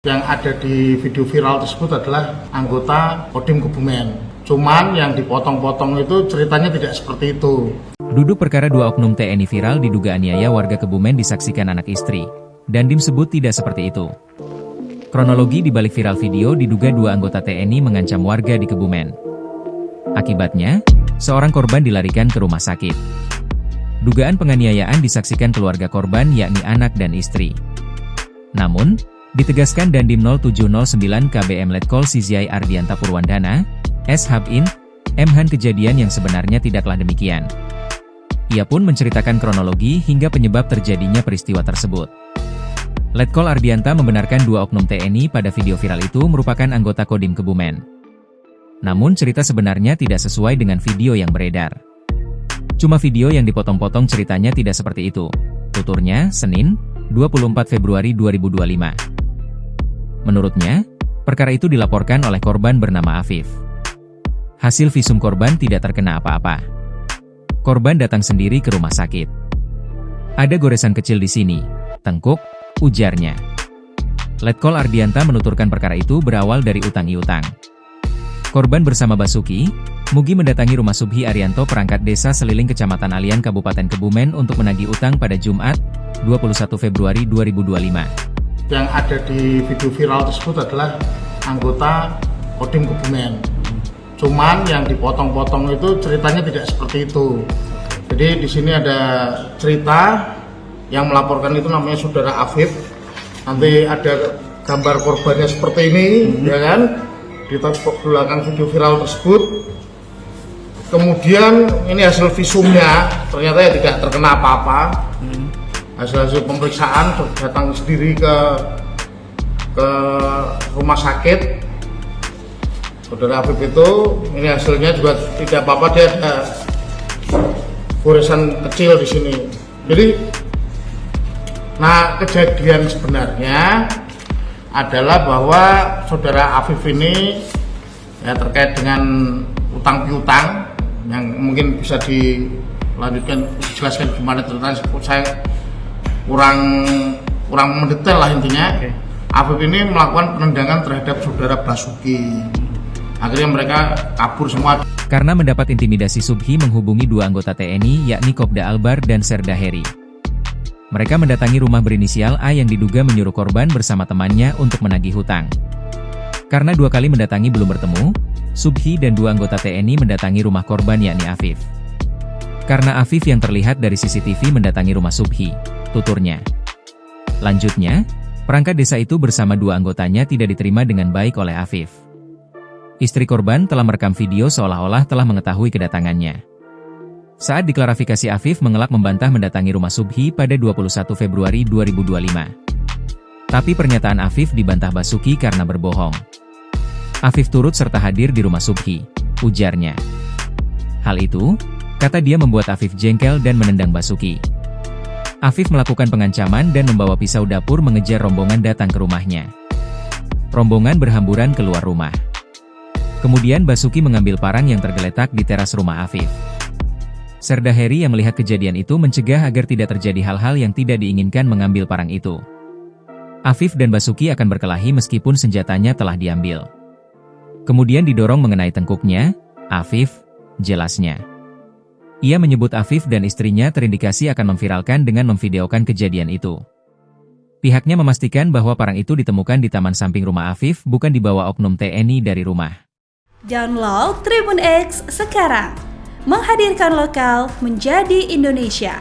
Yang ada di video viral tersebut adalah anggota Kodim Kebumen. Cuman yang dipotong-potong itu ceritanya tidak seperti itu. Duduk perkara dua oknum TNI viral diduga aniaya warga Kebumen disaksikan anak istri. Dandim sebut tidak seperti itu. Kronologi di balik viral video diduga dua anggota TNI mengancam warga di Kebumen. Akibatnya, seorang korban dilarikan ke rumah sakit. Dugaan penganiayaan disaksikan keluarga korban yakni anak dan istri. Namun, ditegaskan Dandim 0709 KBM Letkol Siziai Ardianta Purwandana, SHIN, MHAN kejadian yang sebenarnya tidaklah demikian. Ia pun menceritakan kronologi hingga penyebab terjadinya peristiwa tersebut. Letkol Ardianta membenarkan dua oknum TNI pada video viral itu merupakan anggota Kodim Kebumen. Namun cerita sebenarnya tidak sesuai dengan video yang beredar. Cuma video yang dipotong-potong ceritanya tidak seperti itu, tuturnya Senin, 24 Februari 2025. Menurutnya, perkara itu dilaporkan oleh korban bernama Afif. Hasil visum korban tidak terkena apa-apa. Korban datang sendiri ke rumah sakit. Ada goresan kecil di sini, tengkuk, ujarnya. Letkol Ardianta menuturkan perkara itu berawal dari utang iutang. Korban bersama Basuki, Mugi mendatangi rumah Subhi Arianto perangkat desa Seliling Kecamatan Alian Kabupaten Kebumen untuk menagih utang pada Jumat, 21 Februari 2025. Yang ada di video viral tersebut adalah anggota Kodim Kebumen. Cuman yang dipotong-potong itu ceritanya tidak seperti itu. Jadi di sini ada cerita yang melaporkan itu namanya saudara Afif. Nanti ada gambar korbannya seperti ini, ya kan? Di belakang video viral tersebut. Kemudian ini hasil visumnya, ternyata ya tidak terkena apa-apa. Hasil pemeriksaan datang sendiri ke rumah sakit. Saudara Afif itu, ini hasilnya juga tidak apa-apa, dia ada goresan kecil di sini. Jadi, nah kejadian sebenarnya adalah bahwa saudara Afif ini ya terkait dengan utang piutang yang mungkin bisa dilanjutkan, dijelaskan gimana ceritanya. Saya kurang mendetail lah intinya. Afif ini melakukan penendangan terhadap saudara Basuki. Akhirnya mereka kabur semua. Karena mendapat intimidasi, Subhi menghubungi dua anggota TNI yakni Kopda Albar dan Serda Heri. Mereka mendatangi rumah berinisial A yang diduga menyuruh korban bersama temannya untuk menagih hutang. Karena dua kali mendatangi belum bertemu, Subhi dan dua anggota TNI mendatangi rumah korban yakni Afif. Karena Afif yang terlihat dari CCTV mendatangi rumah Subhi, tuturnya. Lanjutnya, perangkat desa itu bersama dua anggotanya tidak diterima dengan baik oleh Afif. Istri korban telah merekam video seolah-olah telah mengetahui kedatangannya. Saat diklarifikasi, Afif mengelak membantah mendatangi rumah Subhi pada 21 Februari 2025. Tapi pernyataan Afif dibantah Basuki karena berbohong. Afif turut serta hadir di rumah Subhi, ujarnya. Hal itu, kata dia, membuat Afif jengkel dan menendang Basuki. Afif melakukan pengancaman dan membawa pisau dapur mengejar rombongan datang ke rumahnya. Rombongan berhamburan keluar rumah. Kemudian Basuki mengambil parang yang tergeletak di teras rumah Afif. Serda Heri yang melihat kejadian itu mencegah agar tidak terjadi hal-hal yang tidak diinginkan mengambil parang itu. Afif dan Basuki akan berkelahi meskipun senjatanya telah diambil. Kemudian didorong mengenai tengkuknya. Afif, jelasnya. Ia menyebut Afif dan istrinya terindikasi akan memviralkan dengan memvideokan kejadian itu. Pihaknya memastikan bahwa parang itu ditemukan di taman samping rumah Afif, bukan dibawa oknum TNI dari rumah. Download Tribun X sekarang, menghadirkan lokal menjadi Indonesia.